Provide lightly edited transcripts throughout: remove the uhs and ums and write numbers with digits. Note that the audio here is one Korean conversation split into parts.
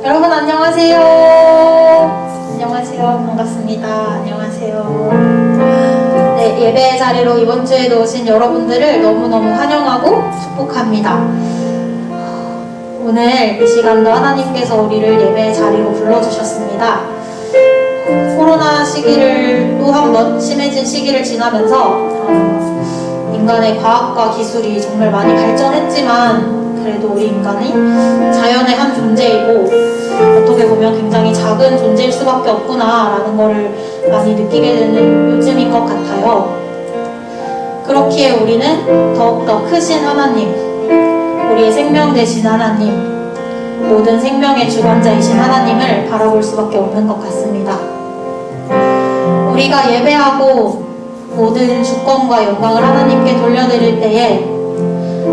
여러분 안녕하세요. 안녕하세요. 반갑습니다. 안녕하세요. 네, 예배 자리로 이번 주에도 오신 여러분들을 너무너무 환영하고 축복합니다. 오늘 이 시간도 하나님께서 우리를 예배 자리로 불러주셨습니다. 코로나 시기를 또 한 번 심해진 시기를 지나면서 인간의 과학과 기술이 정말 많이 발전했지만 그래도 우리 인간이 자연의 한 존재이고 어떻게 보면 굉장히 작은 존재일 수밖에 없구나라는 것을 많이 느끼게 되는 요즘인 것 같아요. 그렇기에 우리는 더욱더 크신 하나님, 우리의 생명 되신 하나님, 모든 생명의 주관자이신 하나님을 바라볼 수밖에 없는 것 같습니다. 우리가 예배하고 모든 주권과 영광을 하나님께 돌려드릴 때에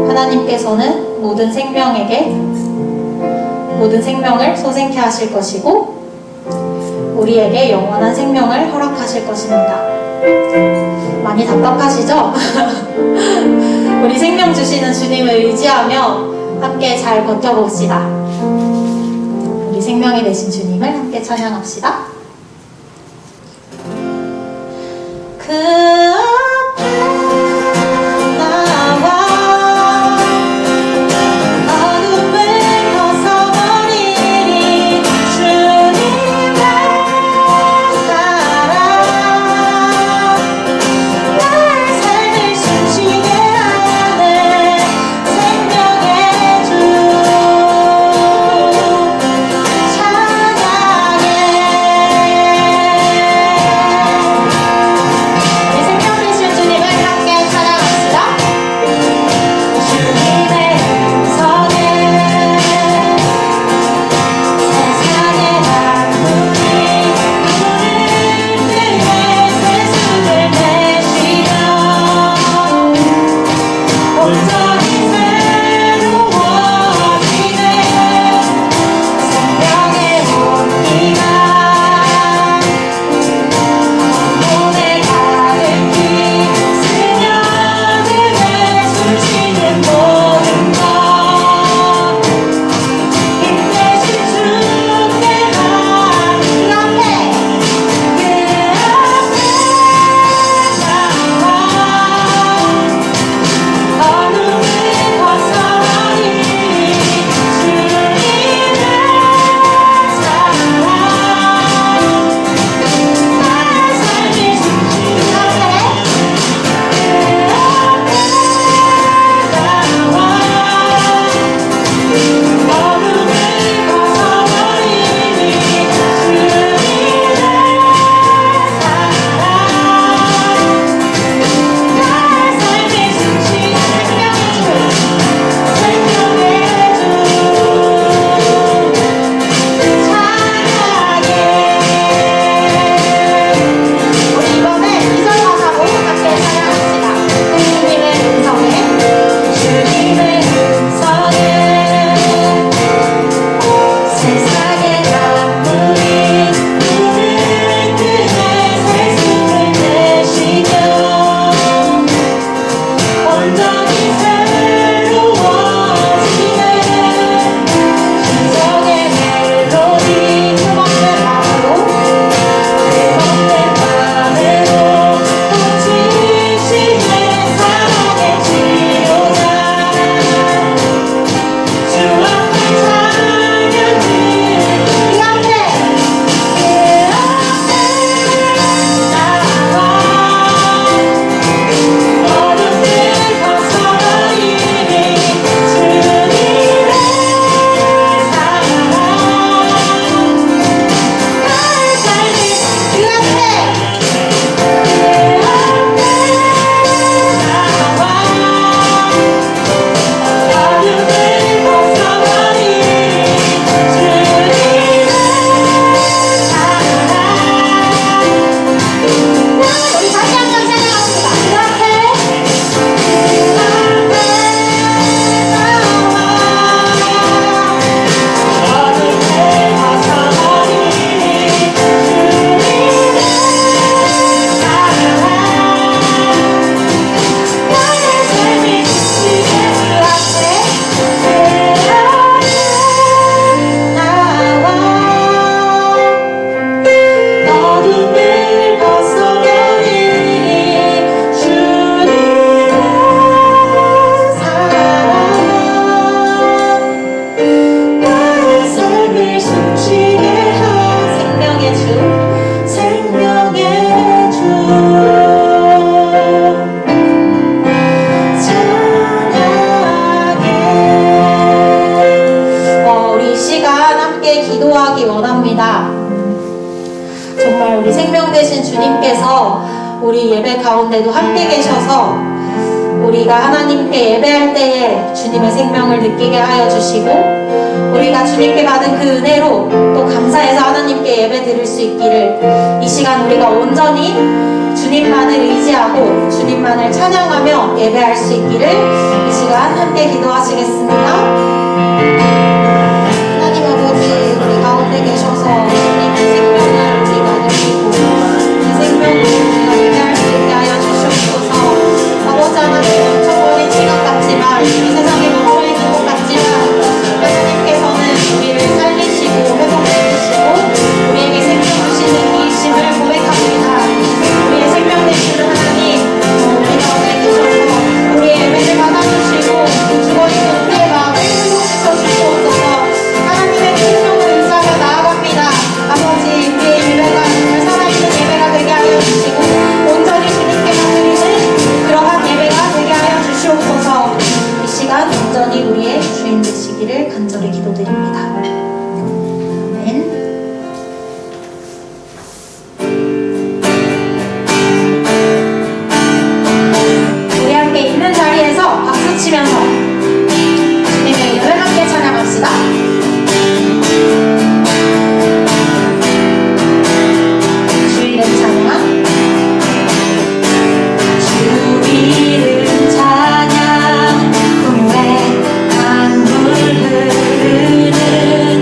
하나님께서는 모든 생명을 소생케 하실 것이고 우리에게 영원한 생명을 허락하실 것입니다. 많이 답답하시죠? 우리 생명 주시는 주님을 의지하며 함께 잘 버텨봅시다. 우리 생명이 되신 주님을 함께 찬양합시다. 그 앞에 나와 어둠을 벗어버리니 주님의 사랑 날 삶을 숨쉬게 하네 생명의 주 찬양해 내 생명 기도합니다. 정말 우리 생명 되신 주님께서 우리 예배 가운데도 함께 계셔서 우리가 하나님께 예배할 때에 주님의 생명을 느끼게 하여 주시고 우리가 주님께 받은 그 은혜로 또 감사해서 하나님께 예배 드릴 수 있기를 이 시간 우리가 온전히 주님만을 의지하고 주님만을 찬양하며 예배할 수 있기를 이 시간 함께 기도하시겠습니다. 하나님 아버지 우리 가운데 계셔서 주님의 생명을 우리가 느끼고 그 생명으로 우리가 예배할 수 있게 하여 주시옵소서. 아버지 하나님 멈춰버린 시간 같지만 이 세상에 멈춰있는 것 같지만 하나님께서는 우리를 살리시고 회복시키시고 우리에게 생명 주시는 이심을 고백합니다. 우리의 생명 되시는 하나님 우리 가운데 계셔서 우리의 예배를 받아주시고 죽어있는 우리의 마음을 회복시켜 주시옵소서. 하나님의 생명을 의지하며 나아갑니다. 아버지 우리의 예배가 정말 살아있는 예배가 되게 하여 주시고 온전히 주님께만 드리는 그러한 예배가 되게 하여 주시옵소서. 이 시간 온전히 우리의 주인 되시기를 간절히 기도드립니다. 아멘. 우리 함께 있는 자리에서 박수 치면서 주님의 이름을 함께 찬양합시다. 주 이름 찬양. 주 이름 찬양. 풍부한 물 흐르는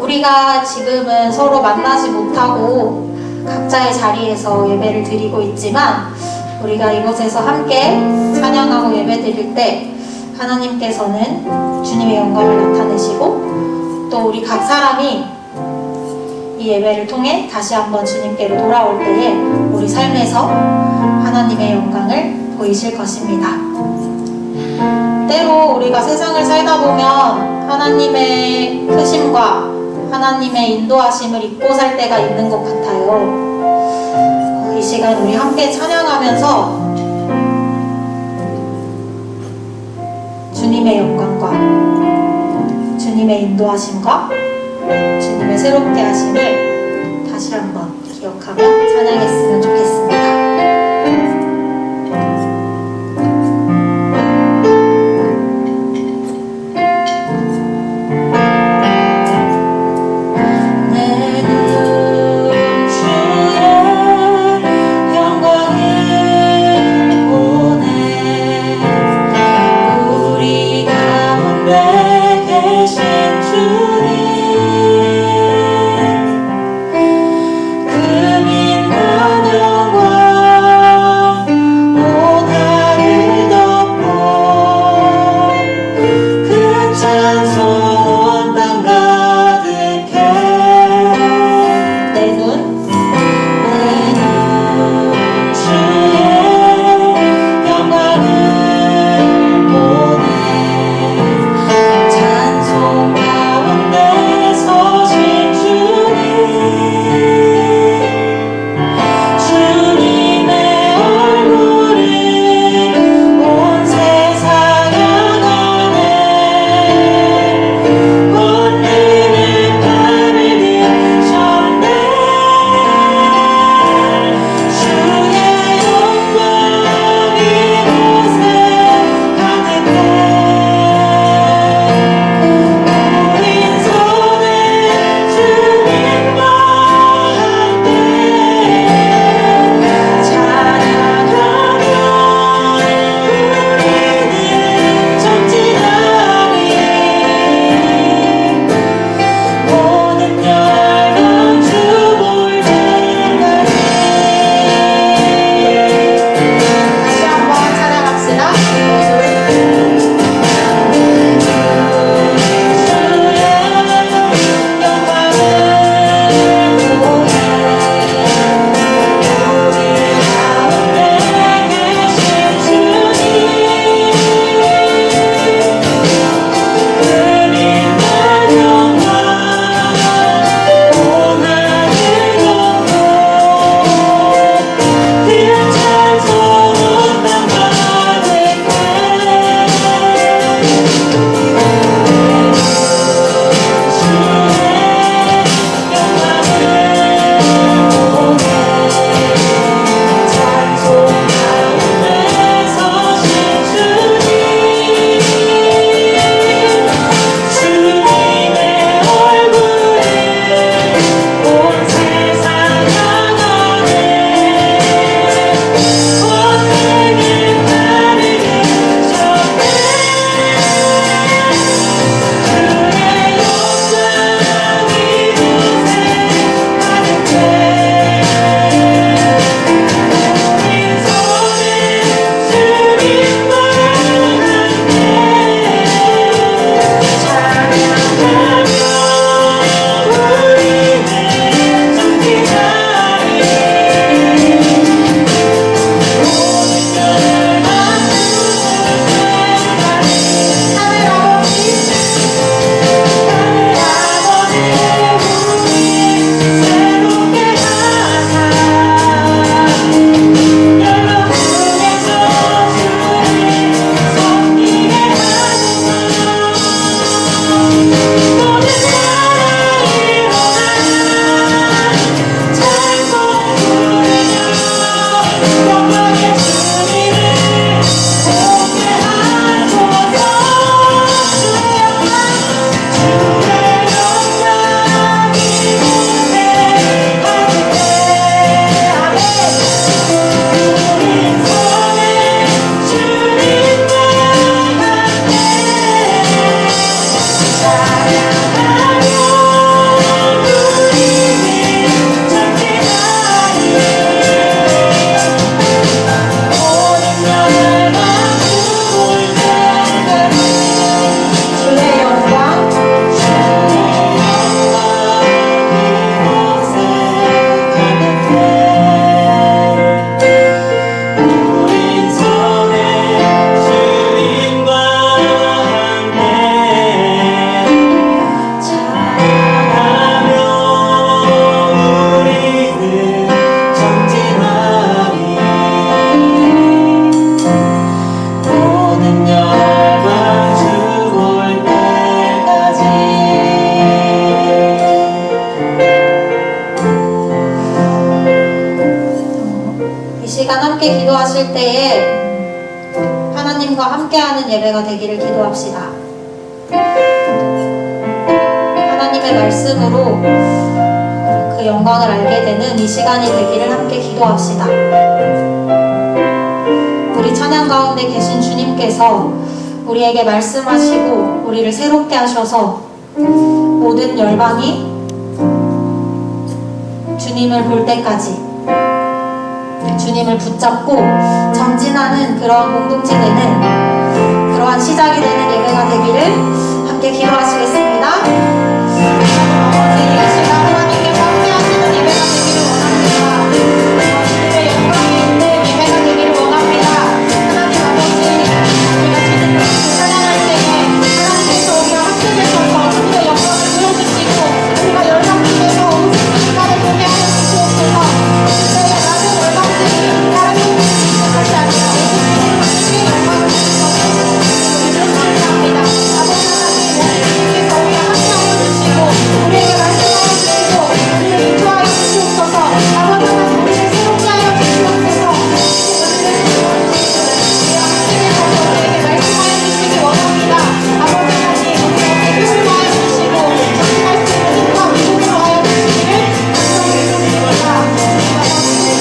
우리가 지금은 서로 만나지 못하고 각자의 자리에서 예배를 드리고 있지만 우리가 이곳에서 함께 찬양하고 예배 드릴 때 하나님께서는 주님의 영광을 나타내시고 또 우리 각 사람이 이 예배를 통해 다시 한번 주님께로 돌아올 때에 우리 삶에서 하나님의 영광을 보이실 것입니다. 때로 우리가 세상을 살다 보면 하나님의 크심과 하나님의 인도하심을 잊고 살 때가 있는 것 같아요. 이 시간 우리 함께 찬양하면서 주님의 영광과 주님의 인도하심과 주님의 새롭게 하심을 다시 한번 기억하며 찬양했으면 좋겠습니다. 그 빛난 영광 나오실 때에 하나님과 함께하는 예배가 되기를 기도합시다. 하나님의 말씀으로 그 영광을 알게 되는 이 시간이 되기를 함께 기도합시다. 우리 찬양 가운데 계신 주님께서 우리에게 말씀하시고 우리를 새롭게 하셔서 모든 열방이 주님을 볼 때까지 주님을 붙잡고 전진하는 그러한 공동체 되는 그러한 시작이 되는 예배가 되기를 함께 기도하시겠습니다. 아버지, 이 시간 하나님께서 함께 하시는 예배가 되기를 원합니다. 주님의 영광이 있는 예배가 되기를 원합니다. 하나님 아버지, 우리가 주님을 찬양할 때에 하나님께서 우리와 함께 되셔서 주님의 영광을 보여주시고 우리가 열방중에서 오직 그 시간을 보게 하여 주시옵소서. 주님의 많은 열방들이 다른 곳에 있는 것이 아니라 오직 주님의 영광을 주셔서 우리를 감사합니다. 아버지 하나님, 주님께서 우리와 함께하여 주시고 우리에게 말씀하여 주시고 우리를 인도하여 주시옵소서. 아버지 하나님, 우리를 새롭게 하여 주시옵소서. 우리를 우리와 함께 되셔서 우리에게 말씀하여 주시기 원합니다. 아버지 하나님, 우리에게 힘을 더하여 주시고 전진할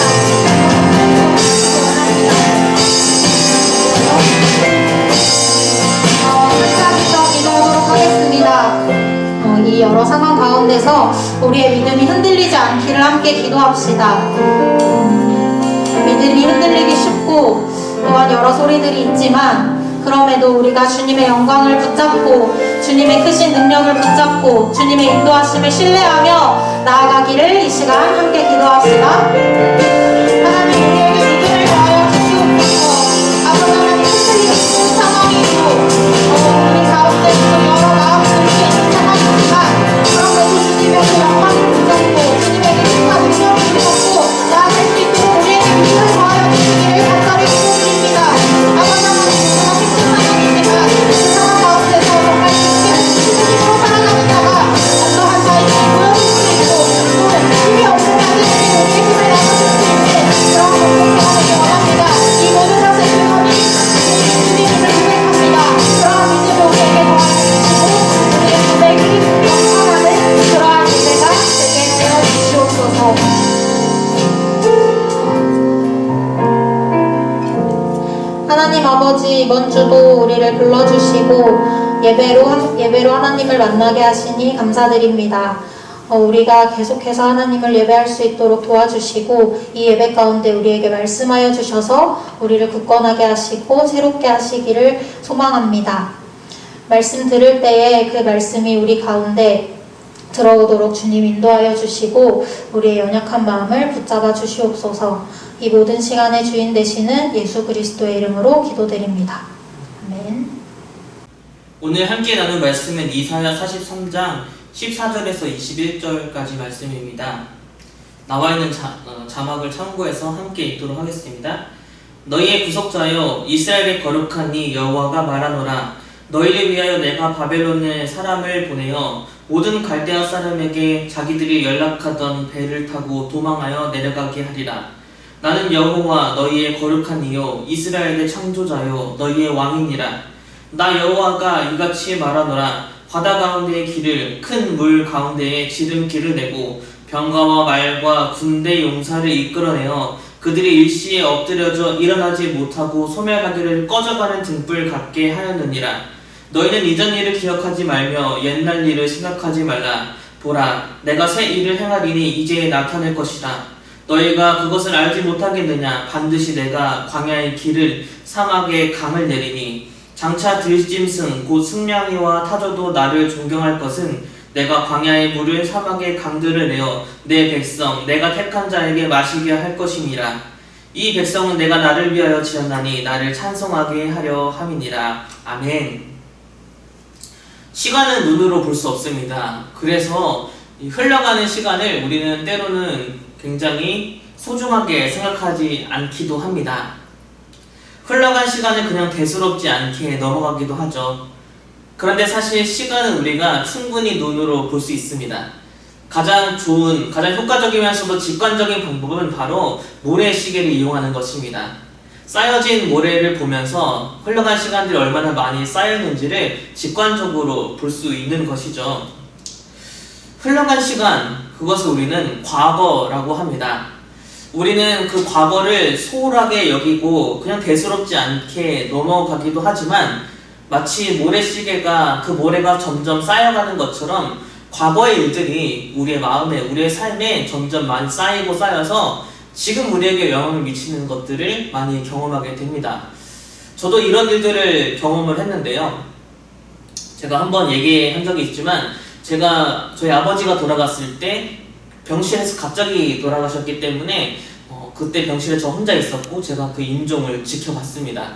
수 있는 힘과 믿음을 더하여 주시기를 간절히 기도드립니다. 이 여러 상황 가운데서 우리의 믿음이 흔들리지 않기를 함께 기도합시다. 믿음이 흔들리기 쉽고 또한 여러 소리들이 있지만 그럼에도 우리가 주님의 영광을 붙잡고 주님의 크신 능력을 붙잡고 주님의 인도하심을 신뢰하며 나아가기를 이 시간 함께 기도합시다. 하나님, 우리에게 믿음을 더하여 주시옵소서. 아버지 하나님, 흔들리기 쉬운 상황이고 우리 가운데서 여러 마음들이 있는 상황이지만 그럼에도 주님의 그 영광을 붙잡고 주님의 힘과 능력을 붙잡고 나아갈 수 있도록 우리에게 믿음을 더하여 주시기를 간절히 기도드립니다. 아버지 하나님, 정말 힘든 상황이지만 그 상황 가운데서 정말 힘으로 살아가다가 어떠한 자에게 무너질 수 있고 또 힘이 없는 자들에게 우리의 힘을 나눠줄 수 있는 그런 공동체가 되기 원합니다. 이 모든 것의 근원이 주님을 고백합니다. 그러한 믿음을 우리에게 더하여 주시고 우리의 고백이 영원하는 그러한 예배가 되게 하여 주시옵소서. 하나님 아버지, 이번 주도 우리를 불러주시고 예배로 하나님을 만나게 하시니 감사드립니다. 우리가 계속해서 하나님을 예배할 수 있도록 도와주시고 이 예배 가운데 우리에게 말씀하여 주셔서 우리를 굳건하게 하시고 새롭게 하시기를 소망합니다. 말씀 들을 때에 그 말씀이 우리 가운데 들어오도록 주님 인도하여 주시고 우리의 연약한 마음을 붙잡아 주시옵소서. 이 모든 시간의 주인 되시는 예수 그리스도의 이름으로 기도드립니다. 아멘. 오늘 함께 나눌 말씀은 이사야 43장 14절에서 21절까지 말씀입니다. 나와 있는 자막을 참고해서 함께 읽도록 하겠습니다. 너희의 구속자여, 이스라엘의 거룩한 이 여호와가 말하노라. 너희를 위하여 내가 바벨론에 사람을 보내어 모든 갈대아 사람에게 자기들이 연락하던 배를 타고 도망하여 내려가게 하리라. 나는 여호와 너희의 거룩한 이요 이스라엘의 창조자요 너희의 왕이니라. 나 여호와가 이같이 말하노라. 바다 가운데의 길을 큰 물 가운데에 지름길을 내고 병거와 말과 군대 용사를 이끌어내어 그들이 일시에 엎드려져 일어나지 못하고 소멸하기를 꺼져가는 등불 같게 하였느니라. 너희는 이전 일을 기억하지 말며 옛날 일을 생각하지 말라. 보라, 내가 새 일을 행하리니 이제 나타낼 것이라. 너희가 그것을 알지 못하겠느냐? 반드시 내가 광야의 길을 사막의 강을 내리니 장차 들짐승 곧 승냥이와 타조도 나를 존경할 것은 내가 광야의 물을 사막의 강들을 내어 내 백성 내가 택한 자에게 마시게 할 것임이라. 이 백성은 내가 나를 위하여 지었나니 나를 찬송하게 하려 함이니라. 아멘. 시간은 눈으로 볼 수 없습니다. 그래서 흘러가는 시간을 우리는 때로는 굉장히 소중하게 생각하지 않기도 합니다. 흘러간 시간을 그냥 대수롭지 않게 넘어가기도 하죠. 그런데 사실 시간은 우리가 충분히 눈으로 볼 수 있습니다. 가장 좋은, 가장 효과적이면서도 직관적인 방법은 바로 모래시계를 이용하는 것입니다. 쌓여진 모래를 보면서 흘러간 시간들이 얼마나 많이 쌓였는지를 직관적으로 볼 수 있는 것이죠. 흘러간 시간, 그것을 우리는 과거라고 합니다. 우리는 그 과거를 소홀하게 여기고 그냥 대수롭지 않게 넘어가기도 하지만 마치 모래시계가 그 모래가 점점 쌓여가는 것처럼 과거의 일들이 우리의 마음에, 우리의 삶에 점점 많이 쌓이고 쌓여서 지금 우리에게 영향을 미치는 것들을 많이 경험하게 됩니다. 저도 이런 일들을 경험을 했는데요. 제가 한번 얘기한 적이 있지만 저희 아버지가 돌아갔을 때 병실에서 갑자기 돌아가셨기 때문에 그때 병실에 저 혼자 있었고 제가 그 임종을 지켜봤습니다.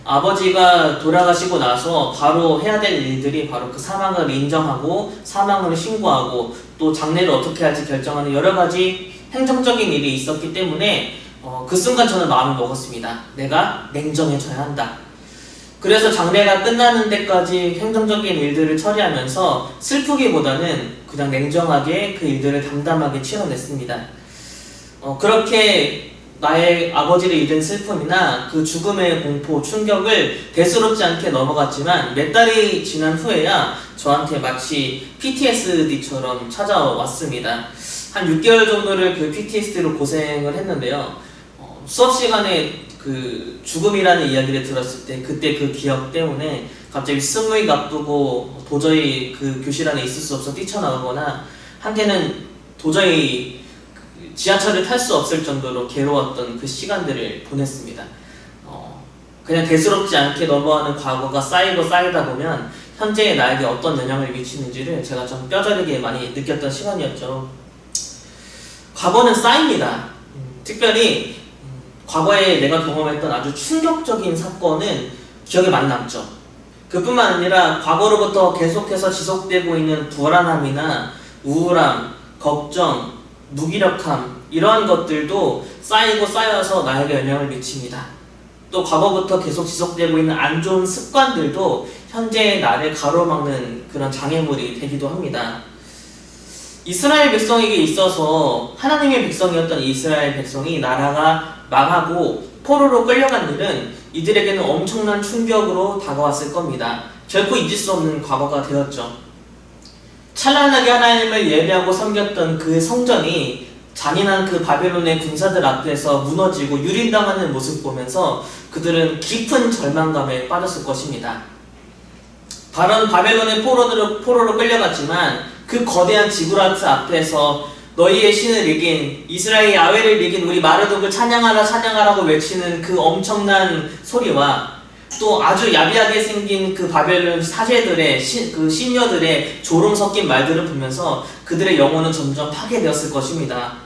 아버지가 돌아가시고 나서 바로 해야 될 일들이 바로 그 사망을 인정하고 사망을 신고하고 또 장례를 어떻게 할지 결정하는 여러 가지 행정적인 일이 있었기 때문에 그 순간 저는 마음을 먹었습니다. 내가 냉정해져야 한다. 그래서 장례가 끝나는 데까지 행정적인 일들을 처리하면서 슬프기보다는 그냥 냉정하게 그 일들을 담담하게 치러냈습니다. 그렇게 나의 아버지를 잃은 슬픔이나 그 죽음의 공포, 충격을 대수롭지 않게 넘어갔지만 몇 달이 지난 후에야 저한테 마치 PTSD처럼 찾아왔습니다. 한 6개월 정도를 그 PTSD로 고생을 했는데요. 수업 시간에 그 죽음이라는 이야기를 들었을 때 그때 그 기억 때문에 갑자기 숨이 가쁘고 도저히 그 교실 안에 있을 수 없어 뛰쳐나오거나 한때는 도저히 지하철을 탈 수 없을 정도로 괴로웠던 그 시간들을 보냈습니다. 그냥 대수롭지 않게 넘어가는 과거가 쌓이고 쌓이다 보면 현재의 나에게 어떤 영향을 미치는지를 제가 좀 뼈저리게 많이 느꼈던 시간이었죠. 과거는 쌓입니다. 특별히 과거에 내가 경험했던 아주 충격적인 사건은 기억에 많이 남죠. 그뿐만 아니라 과거로부터 계속해서 지속되고 있는 불안함이나 우울함, 걱정, 무기력함 이러한 것들도 쌓이고 쌓여서 나에게 영향을 미칩니다. 또 과거부터 계속 지속되고 있는 안 좋은 습관들도 현재의 나를 가로막는 그런 장애물이 되기도 합니다. 이스라엘 백성에게 있어서 하나님의 백성이었던 이스라엘 백성이 나라가 망하고 포로로 끌려간 일은 이들에게는 엄청난 충격으로 다가왔을 겁니다. 결코 잊을 수 없는 과거가 되었죠. 찬란하게 하나님을 예배하고 섬겼던 그 성전이 잔인한 그 바벨론의 군사들 앞에서 무너지고 유린당하는 모습 보면서 그들은 깊은 절망감에 빠졌을 것입니다. 바벨론의 포로로 끌려갔지만 그 거대한 지구라트 앞에서 너희의 신을 이긴 이스라엘 야훼를 이긴 우리 마르독을 찬양하라 찬양하라고 외치는 그 엄청난 소리와 또 아주 야비하게 생긴 그 바벨론 사제들의 그 신녀들의 조롱 섞인 말들을 보면서 그들의 영혼은 점점 파괴되었을 것입니다.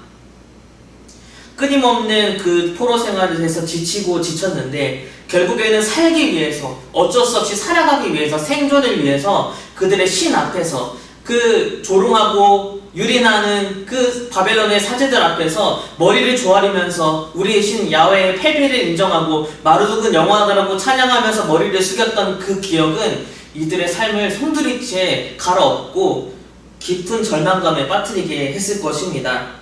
끊임없는 그 포로 생활에서 지치고 지쳤는데 결국에는 살기 위해서 어쩔 수 없이 살아가기 위해서 생존을 위해서 그들의 신 앞에서 그 조롱하고 유린하는 그 바벨론의 사제들 앞에서 머리를 조아리면서 우리의 신 야훼의 패배를 인정하고 마르독은 영원하다라고 찬양하면서 머리를 숙였던 그 기억은 이들의 삶을 송두리째 갈아엎고 깊은 절망감에 빠뜨리게 했을 것입니다.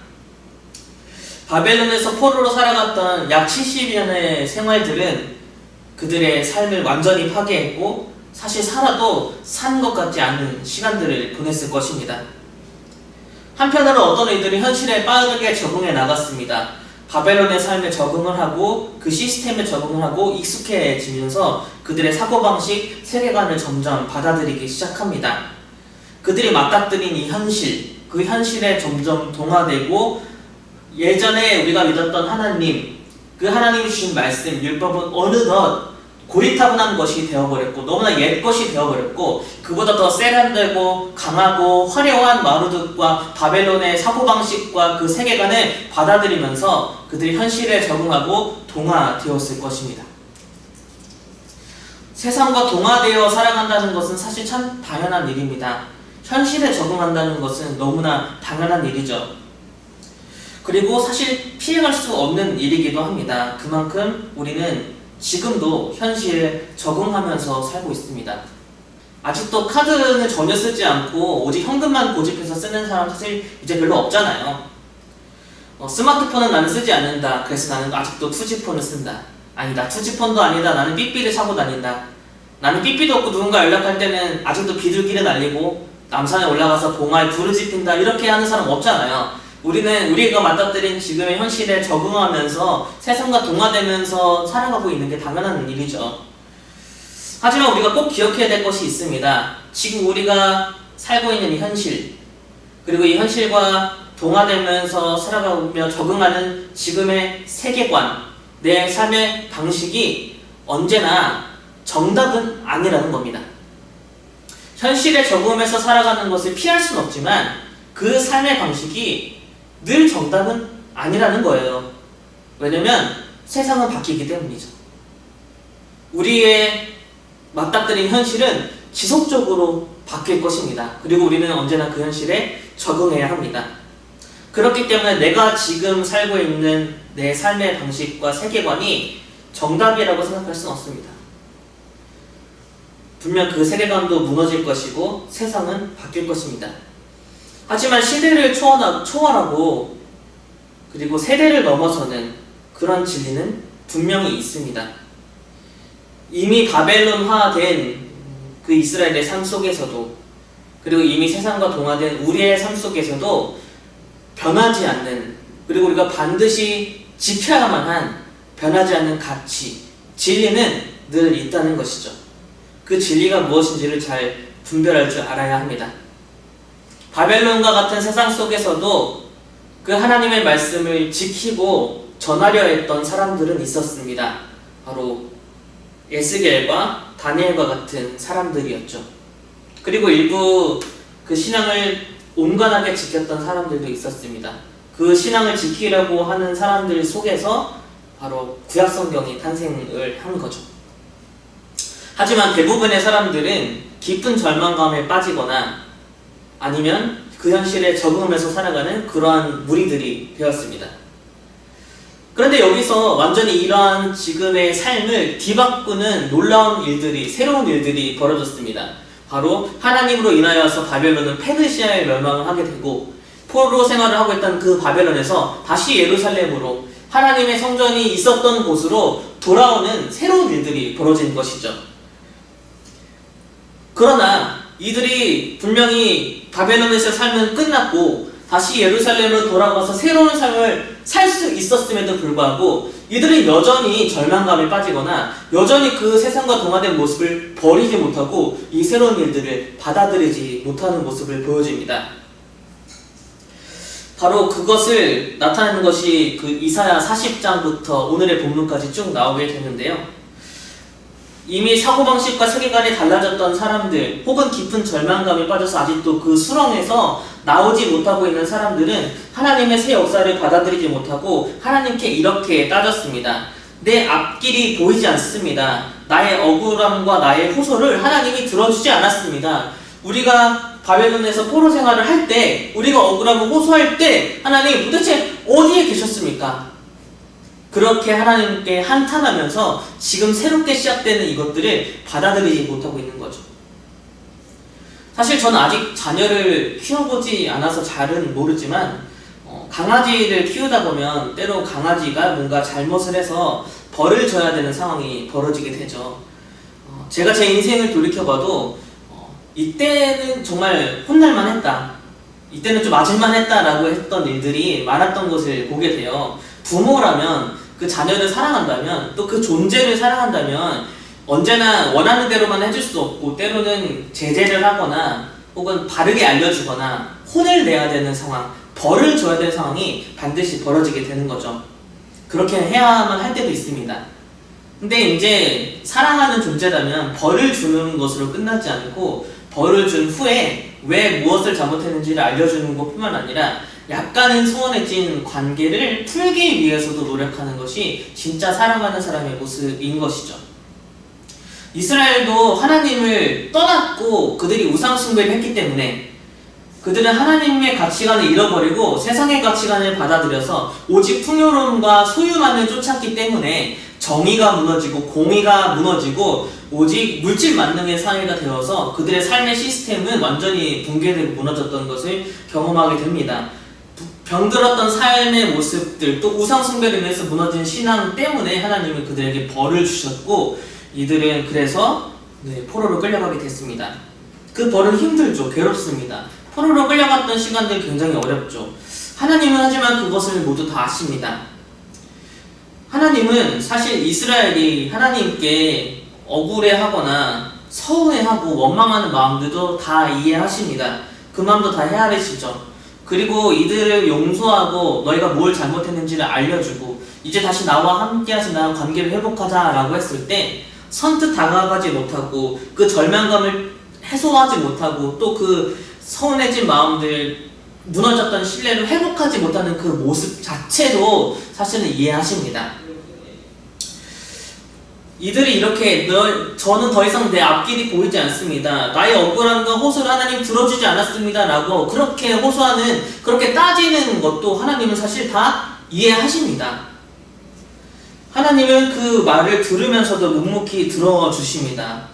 바벨론에서 포로로 살아갔던 약 70년의 생활들은 그들의 삶을 완전히 파괴했고 사실 살아도 산 것 같지 않은 시간들을 보냈을 것입니다. 한편으로 어떤 이들이 현실에 빠르게 적응해 나갔습니다. 바벨론의 삶에 적응을 하고 그 시스템에 적응을 하고 익숙해지면서 그들의 사고방식, 세계관을 점점 받아들이기 시작합니다. 그들이 맞닥뜨린 이 현실, 그 현실에 점점 동화되고 예전에 우리가 믿었던 하나님, 그 하나님이 주신 말씀, 율법은 어느덧 고리타분한 것이 되어버렸고 너무나 옛 것이 되어버렸고 그보다 더 세련되고 강하고 화려한 마르둑과 바벨론의 사고방식과 그 세계관을 받아들이면서 그들이 현실에 적응하고 동화되었을 것입니다. 세상과 동화되어 살아간다는 것은 사실 참 당연한 일입니다. 현실에 적응한다는 것은 너무나 당연한 일이죠. 그리고 사실 피해갈 수 없는 일이기도 합니다. 그만큼 우리는 지금도 현실에 적응하면서 살고 있습니다. 아직도 카드는 전혀 쓰지 않고 오직 현금만 고집해서 쓰는 사람 사실 이제 별로 없잖아요. 스마트폰은 나는 쓰지 않는다. 그래서 나는 아직도 투지폰을 쓴다. 아니다. 투지폰도 아니다. 나는 삐삐를 차고 다닌다. 나는 삐삐도 없고 누군가 연락할 때는 아직도 비둘기를 날리고 남산에 올라가서 봉화에 불을 지핀다. 이렇게 하는 사람 없잖아요. 우리가 맞닥뜨린 지금의 현실에 적응하면서 세상과 동화되면서 살아가고 있는 게 당연한 일이죠. 하지만 우리가 꼭 기억해야 될 것이 있습니다. 지금 우리가 살고 있는 이 현실, 그리고 이 현실과 동화되면서 살아가며 적응하는 지금의 세계관, 내 삶의 방식이 언제나 정답은 아니라는 겁니다. 현실에 적응하면서 살아가는 것을 피할 수는 없지만 그 삶의 방식이 늘 정답은 아니라는 거예요. 왜냐면 세상은 바뀌기 때문이죠. 우리의 맞닥뜨린 현실은 지속적으로 바뀔 것입니다. 그리고 우리는 언제나 그 현실에 적응해야 합니다. 그렇기 때문에 내가 지금 살고 있는 내 삶의 방식과 세계관이 정답이라고 생각할 수는 없습니다. 분명 그 세계관도 무너질 것이고 세상은 바뀔 것입니다. 하지만 시대를 초월하고 그리고 세대를 넘어서는 그런 진리는 분명히 있습니다. 이미 바벨론화된 그 이스라엘의 삶 속에서도, 그리고 이미 세상과 동화된 우리의 삶 속에서도 변하지 않는, 그리고 우리가 반드시 지켜야만 한 변하지 않는 가치, 진리는 늘 있다는 것이죠. 그 진리가 무엇인지를 잘 분별할 줄 알아야 합니다. 바벨론과 같은 세상 속에서도 그 하나님의 말씀을 지키고 전하려 했던 사람들은 있었습니다. 바로 에스겔과 다니엘과 같은 사람들이었죠. 그리고 일부 그 신앙을 온건하게 지켰던 사람들도 있었습니다. 그 신앙을 지키려고 하는 사람들 속에서 바로 구약성경이 탄생을 한 거죠. 하지만 대부분의 사람들은 깊은 절망감에 빠지거나 아니면 그 현실에 적응하면서 살아가는 그러한 무리들이 되었습니다. 그런데 여기서 완전히 이러한 지금의 삶을 뒤바꾸는 놀라운 일들이, 새로운 일들이 벌어졌습니다. 바로 하나님으로 인하여서 바벨론은 페르시아에 멸망을 하게 되고 포로 생활을 하고 있던 그 바벨론에서 다시 예루살렘으로 하나님의 성전이 있었던 곳으로 돌아오는 새로운 일들이 벌어진 것이죠. 그러나 이들이 분명히 바벨론에서 삶은 끝났고 다시 예루살렘으로 돌아가서 새로운 삶을 살 수 있었음에도 불구하고 이들은 여전히 절망감에 빠지거나 여전히 그 세상과 동화된 모습을 버리지 못하고 이 새로운 일들을 받아들이지 못하는 모습을 보여줍니다. 바로 그것을 나타내는 것이 그 이사야 40장부터 오늘의 본문까지 쭉 나오게 되는데요. 이미 사고방식과 세계관이 달라졌던 사람들, 혹은 깊은 절망감에 빠져서 아직도 그 수렁에서 나오지 못하고 있는 사람들은 하나님의 새 역사를 받아들이지 못하고 하나님께 이렇게 따졌습니다. 내 앞길이 보이지 않습니다. 나의 억울함과 나의 호소를 하나님이 들어주지 않았습니다. 우리가 바벨론에서 포로 생활을 할 때, 우리가 억울함을 호소할 때 하나님 도대체 어디에 계셨습니까? 그렇게 하나님께 한탄하면서 지금 새롭게 시작되는 이것들을 받아들이지 못하고 있는 거죠. 사실 저는 아직 자녀를 키워보지 않아서 잘은 모르지만 강아지를 키우다 보면 때로 강아지가 뭔가 잘못을 해서 벌을 줘야 되는 상황이 벌어지게 되죠. 제가 제 인생을 돌이켜봐도 이때는 정말 혼날만 했다, 이때는 좀 맞을만 했다라고 했던 일들이 많았던 것을 보게 돼요. 부모라면 그 자녀를 사랑한다면, 또 그 존재를 사랑한다면 언제나 원하는 대로만 해줄 수 없고 때로는 제재를 하거나 혹은 바르게 알려주거나 혼을 내야 되는 상황, 벌을 줘야 되는 상황이 반드시 벌어지게 되는 거죠. 그렇게 해야만 할 때도 있습니다. 근데 이제 사랑하는 존재라면 벌을 주는 것으로 끝나지 않고 벌을 준 후에 왜 무엇을 잘못했는지를 알려주는 것뿐만 아니라 약간은 소원해진 관계를 풀기 위해서도 노력하는 것이 진짜 사랑하는 사람의 모습인 것이죠. 이스라엘도 하나님을 떠났고 그들이 우상숭배를 했기 때문에 그들은 하나님의 가치관을 잃어버리고 세상의 가치관을 받아들여서 오직 풍요로움과 소유만을 쫓았기 때문에 정의가 무너지고 공의가 무너지고 오직 물질 만능의 사회가 되어서 그들의 삶의 시스템은 완전히 붕괴되고 무너졌던 것을 경험하게 됩니다. 병들었던 삶의 모습들, 또 우상숭배를 위해서 무너진 신앙 때문에 하나님은 그들에게 벌을 주셨고, 이들은 그래서 포로로 끌려가게 됐습니다. 그 벌은 힘들죠. 괴롭습니다. 포로로 끌려갔던 시간들 굉장히 어렵죠. 하나님은 하지만 그것을 모두 다 아십니다. 하나님은 사실 이스라엘이 하나님께 억울해하거나 서운해하고 원망하는 마음들도 다 이해하십니다. 그 마음도 다 헤아리시죠. 그리고 이들을 용서하고 너희가 뭘 잘못했는지를 알려주고 이제 다시 나와 함께하시 나와 관계를 회복하자라고 했을 때 선뜻 다가가지 못하고 그 절망감을 해소하지 못하고 또 그 서운해진 마음들, 무너졌던 신뢰를 회복하지 못하는 그 모습 자체도 사실은 이해하십니다. 이들이 이렇게 저는 더 이상 내 앞길이 보이지 않습니다. 나의 억울함과 호소를 하나님 들어주지 않았습니다. 라고 그렇게 호소하는, 그렇게 따지는 것도 하나님은 사실 다 이해하십니다. 하나님은 그 말을 들으면서도 묵묵히 들어주십니다.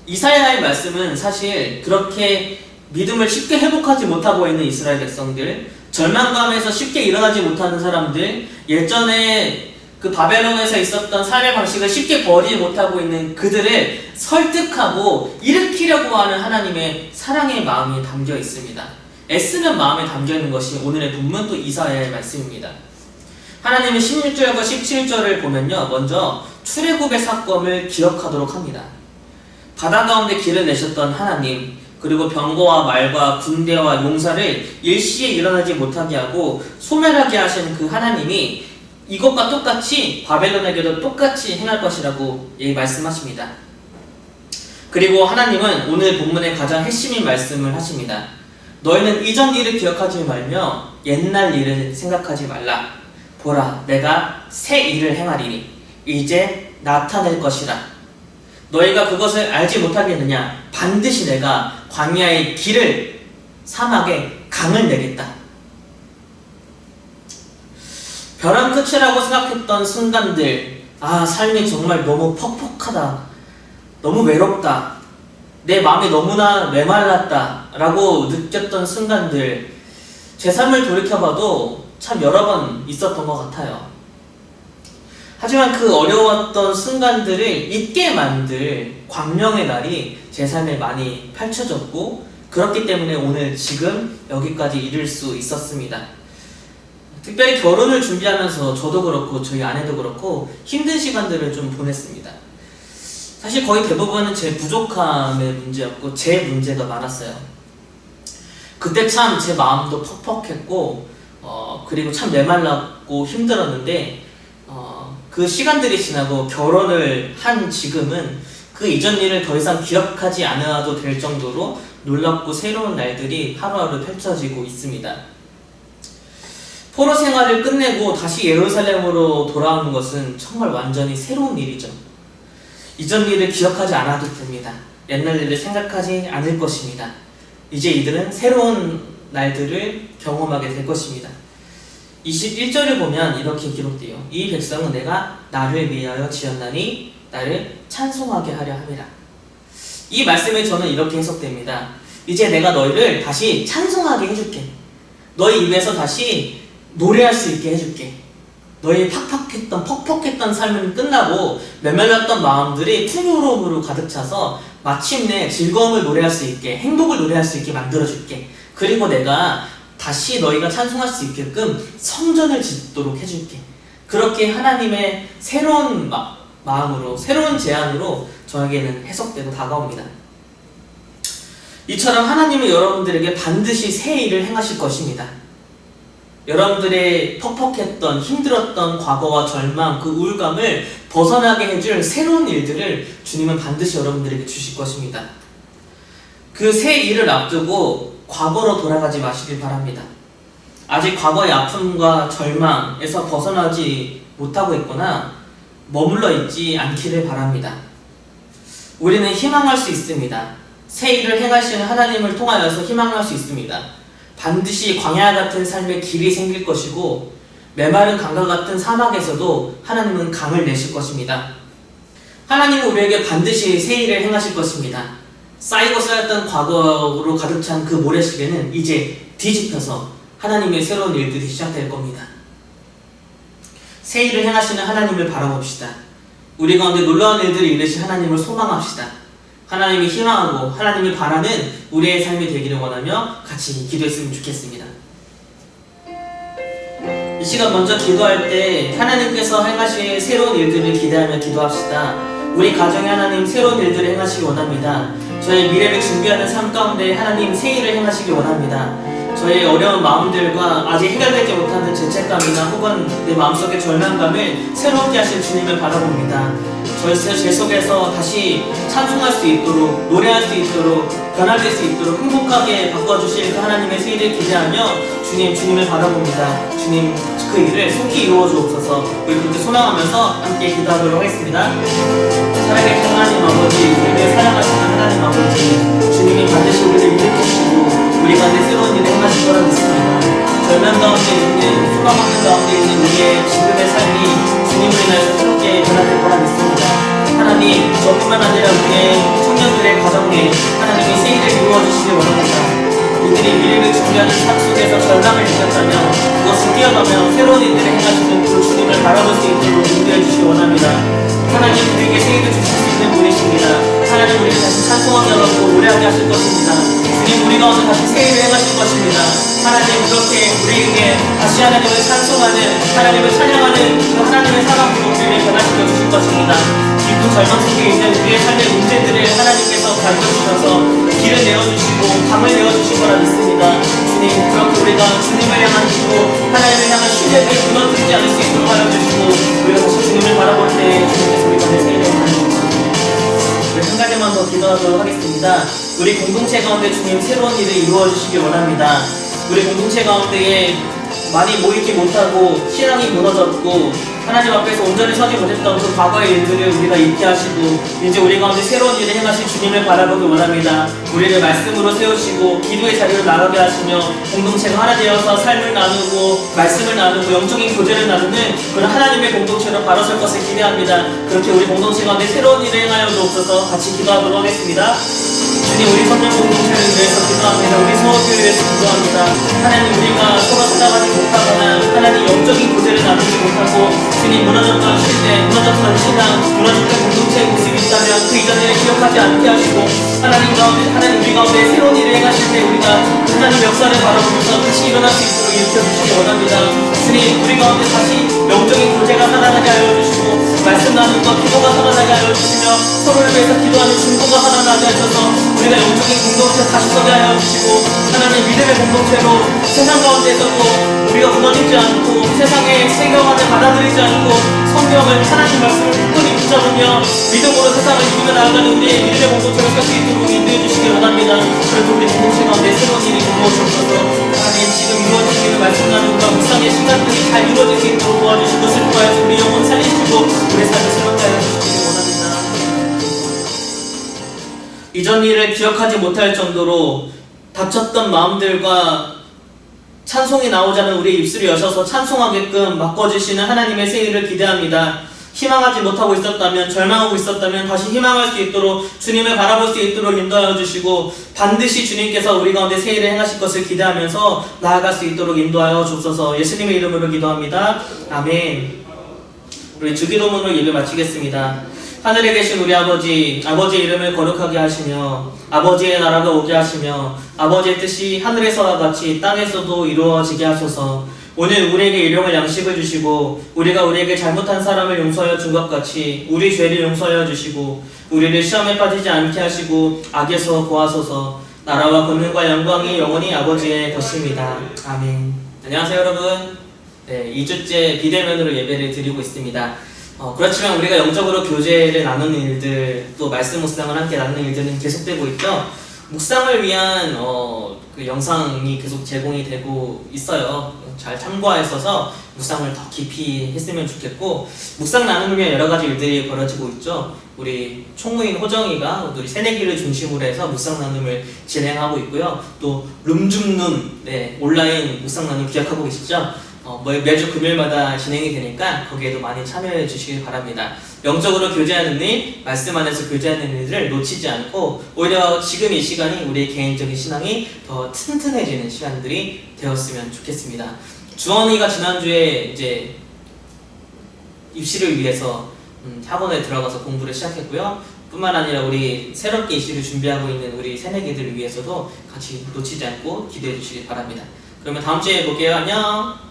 이사야의 말씀은 사실 그렇게 믿음을 쉽게 회복하지 못하고 있는 이스라엘 백성들, 절망감에서 쉽게 일어나지 못하는 사람들, 예전에 그 바벨론에서 있었던 삶의 방식을 쉽게 버리지 못하고 있는 그들을 설득하고 일으키려고 하는 하나님의 사랑의 마음이 담겨 있습니다. 애쓰는 마음에 담겨 있는 것이 오늘의 본문 또 이사야의 말씀입니다. 하나님은 16절과 17절을 보면요, 먼저 출애굽의 사건을 기억하도록 합니다. 바다 가운데 길을 내셨던 하나님, 그리고 병거와 말과 군대와 용사를 일시에 일어나지 못하게 하고 소멸하게 하신 그 하나님이 이것과 똑같이 바벨론에게도 똑같이 행할 것이라고 말씀하십니다. 그리고 하나님은 오늘 본문의 가장 핵심인 말씀을 하십니다. 너희는 이전 일을 기억하지 말며 옛날 일을 생각하지 말라. 보라, 내가 새 일을 행하리니 이제 나타낼 것이라. 너희가 그것을 알지 못하겠느냐? 반드시 내가 광야의 길을, 사막에 강을 내겠다. 벼랑 끝이라고 생각했던 순간들, 삶이 정말 너무 퍽퍽하다, 너무 외롭다, 내 마음이 너무나 메말랐다 라고 느꼈던 순간들, 제 삶을 돌이켜봐도 참 여러 번 있었던 것 같아요. 하지만 그 어려웠던 순간들을 잊게 만들 광명의 날이 제 삶에 많이 펼쳐졌고, 그렇기 때문에 오늘 지금 여기까지 이를 수 있었습니다. 특별히 결혼을 준비하면서 저도 그렇고 저희 아내도 그렇고 힘든 시간들을 좀 보냈습니다. 사실 거의 대부분은 제 부족함의 문제였고 제 문제가 많았어요. 그때 참 제 마음도 퍽퍽했고 그리고 참 메말랐고 힘들었는데 그 시간들이 지나고 결혼을 한 지금은 그 이전 일을 더 이상 기억하지 않아도 될 정도로 놀랍고 새로운 날들이 하루하루 펼쳐지고 있습니다. 포로 생활을 끝내고 다시 예루살렘으로 돌아오는 것은 정말 완전히 새로운 일이죠. 이전 일을 기억하지 않아도 됩니다. 옛날 일을 생각하지 않을 것입니다. 이제 이들은 새로운 날들을 경험하게 될 것입니다. 21절을 보면 이렇게 기록돼요. 이 백성은 내가 나를 위하여 지었나니 나를 찬송하게 하려 함이라. 이 말씀에 저는 이렇게 해석됩니다. 이제 내가 너희를 다시 찬송하게 해줄게. 너희 입에서 다시 노래할 수 있게 해줄게. 너희 퍽퍽했던 삶은 끝나고 메말랐던 마음들이 풍요로움으로 가득 차서 마침내 즐거움을 노래할 수 있게, 행복을 노래할 수 있게 만들어줄게. 그리고 내가 다시 너희가 찬송할 수 있게끔 성전을 짓도록 해줄게. 그렇게 하나님의 새로운 마음으로, 새로운 제안으로 저에게는 해석되고 다가옵니다. 이처럼 하나님은 여러분들에게 반드시 새 일을 행하실 것입니다. 여러분들의 퍽퍽했던, 힘들었던 과거와 절망, 그 우울감을 벗어나게 해줄 새로운 일들을 주님은 반드시 여러분들에게 주실 것입니다. 그 새 일을 앞두고 과거로 돌아가지 마시길 바랍니다. 아직 과거의 아픔과 절망에서 벗어나지 못하고 있거나 머물러 있지 않기를 바랍니다. 우리는 희망할 수 있습니다. 새 일을 행하시는 하나님을 통하여서 희망할 수 있습니다. 반드시 광야 같은 삶의 길이 생길 것이고 메마른 강과 같은 사막에서도 하나님은 강을 내실 것입니다. 하나님은 우리에게 반드시 새 일을 행하실 것입니다. 쌓이고 쌓였던 과거로 가득 찬 그 모래시계는 이제 뒤집혀서 하나님의 새로운 일들이 시작될 겁니다. 새 일을 행하시는 하나님을 바라봅시다. 우리 가운데 놀라운 일들을 이루신 하나님을 소망합시다. 하나님이 희망하고 하나님을 바라는 우리의 삶이 되기를 원하며 같이 기도했으면 좋겠습니다. 이 시간 먼저 기도할 때 하나님께서 행하실 새로운 일들을 기대하며 기도합시다. 우리 가정에 하나님 새로운 일들을 행하시기 원합니다. 저의 미래를 준비하는 삶 가운데 하나님 새 일을 행하시기 원합니다. 저의 어려운 마음들과 아직 해결되지 못하는 죄책감이나 혹은 내 마음속의 절망감을 새롭게 하실 주님을 바라봅니다. 제 속에서 다시 찬송할 수 있도록, 노래할 수 있도록, 변화될 수 있도록 행복하게 바꿔주실 그 하나님의 새 일을 기대하며 주님을 바라봅니다. 주님 그 일을 속히 이루어 주옵소서. 우리 그렇게 소망하면서 함께 기도하도록 하겠습니다. 살아계신 하나님 아버지, 우리를 사랑하시는 하나님 아버지, 주님이 반드시 우리를 일으키시고 우리 가운데 새로운 일을 행하실 거라 믿습니다. 절망 가운데 있는, 소망 없는 가운데 있는 우리의 지금의 삶이 주님을 인하여서 새롭게 변화될 거라 믿습니다. 하나님, 저뿐만 아니라 우리의 청년들의 가정에 하나님이 새 일을 이루어 주시길 원합니다. 이들이 미래를 준비하는 삶 속에서 절망을 느꼈다면 그것을 뛰어넘며 새로운 일들을 행하시는 그 주님을 바라볼 수 있도록 인도해 주시기 원합니다. 하나님, 우리에게 새 일을 주실 수 있는 분이십니다. 하나님, 우리를 다시 찬송하게 하고 노래하게 하실 것입니다. 주님, 우리 가운데 다시 새 일을 행하실 것입니다. 하나님, 그렇게 우리에게 다시 하나님을 찬송하는, 하나님을 찬양하는 그 하나님의 사랑으로 우리를 변화시켜 주실 것입니다. 깊은 절망 속에 있는 우리의 삶의 문제들을 하나님께서 밝혀주셔서 길을 내어주시고 강을 내어주실 거라 믿습니다. 주님, 그렇게 우리가 주님을 향한 기도, 하나님을 향한 신뢰를 무너뜨리지 않을 수 있도록 하여 주시고 우리가 다시 주님을 바라볼 때 주님께서 우리 가운데 새 일을 행하시옵소서. 우리 한 가지만 더 기도하도록 하겠습니다. 우리 공동체 가운데 주님 새로운 일을 이루어 주시길 원합니다. 우리 공동체 가운데에 많이 모이지 못하고 신앙이 무너졌고 하나님 앞에서 온전히 서지 못했던 그 과거의 일들을 우리가 잊게 하시고 이제 우리 가운데 새로운 일을 행하신 주님을 바라보기 원합니다. 우리를 말씀으로 세우시고 기도의 자리로 나가게 하시며 공동체가 하나 되어서 삶을 나누고 말씀을 나누고 영적인 교제를 나누는 그런 하나님의 공동체로 바로 설 것을 기대합니다. 그렇게 우리 공동체 가운데 새로운 일을 행하여 주옵소서. 같이 기도하도록 하겠습니다. 주님, 우리 청년 공동체를 위해서 기도합니다. 우리 소원교회를 위해서 기도합니다. 하나님, 우리가 서로 살아가지 못하거나 하나님 영적인 교제를 나누지 못하고 주님 무너졌던 신뢰, 무너졌던 신앙, 무너졌던 공동체의 모습이 있다면 그 이전에 기억하지 않게 하시고 하나님 우리 가운데 새로운 일을 행하실 때 우리가 하나님 역사를 바라보면서 다시 일어날 수 있도록 일으켜주시기 원합니다. 주님, 우리 가운데 다시 영적인 교제가 살아나게 하여 주시고 말씀 나눔과 기도가 살아나게 하여 주시며 서로를 위해서 기도하는 중보가 살아나게 하셔서 우리가 영적인 공동체 다시 서게 하여 주시고 하나님 믿음의 공동체로 세상 가운데서도 우리가 무너지지 않고 세상의 세계관을 받아들이지 않고 성경을 하나님 말씀을 굳건히 붙잡으며 믿음으로 세상을 이기며 나아가는 우리의 믿음의 공동체로 설 수 있도록 인도해 주시기 원합니다. 그래서 우리 공동체 가운데 새로운 일이 이루어 주셔서 하나님 지금 이루어지고 있는 말씀 나눔과 묵상의 시간들이 잘 이루어질 수 있도록 도와주시고 슬퍼하여서 우리 영혼 살리시고 우리 삶을 새롭게 하여 주시기 원합니다. 이전 일을 기억하지 못할 정도로 다쳤던 마음들과 찬송이 나오지 않은 우리의 입술을 여셔서 찬송하게끔 바꿔주시는 하나님의 새 일을 기대합니다. 희망하지 못하고 있었다면, 절망하고 있었다면 다시 희망할 수 있도록 주님을 바라볼 수 있도록 인도하여 주시고 반드시 주님께서 우리 가운데 새 일을 행하실 것을 기대하면서 나아갈 수 있도록 인도하여 주옵소서. 예수님의 이름으로 기도합니다. 아멘. 우리 주기도문으로 예배 마치겠습니다. 하늘에 계신 우리 아버지, 아버지의 이름을 거룩하게 하시며 아버지의 나라가 오게 하시며 아버지의 뜻이 하늘에서와 같이 땅에서도 이루어지게 하소서. 오늘 우리에게 일용할 양식을 주시고 우리에게 잘못한 사람을 용서하여 준 것 같이 우리 죄를 용서하여 주시고 우리를 시험에 빠지지 않게 하시고 악에서 구하소서. 나라와 권능과 영광이 영원히 아버지의 것입니다. 아멘. 안녕하세요 여러분. 2주째 비대면으로 예배를 드리고 있습니다. 그렇지만 우리가 영적으로 교제를 나누는 일들, 또 말씀 묵상을 함께 나누는 일들은 계속되고 있죠. 묵상을 위한 그 영상이 계속 제공이 되고 있어요. 잘 참고하셔서 묵상을 더 깊이 했으면 좋겠고, 묵상 나누는 위한 여러 가지 일들이 벌어지고 있죠. 우리 총무인 호정이가 우리 새내기를 중심으로 해서 묵상 나눔을 진행하고 있고요. 또 룸줌룸 온라인 묵상 나눔 기억하고 계시죠? 매주 금요일마다 진행이 되니까 거기에도 많이 참여해 주시길 바랍니다. 영적으로 교제하는 일, 말씀 안에서 교제하는 일을 놓치지 않고 오히려 지금 이 시간이 우리의 개인적인 신앙이 더 튼튼해지는 시간들이 되었으면 좋겠습니다. 주원이가 지난주에 이제 입시를 위해서 학원에 들어가서 공부를 시작했고요. 뿐만 아니라 우리 새롭게 입시를 준비하고 있는 우리 새내기들을 위해서도 같이 놓치지 않고 기도해 주시길 바랍니다. 그러면 다음 주에 볼게요. 안녕.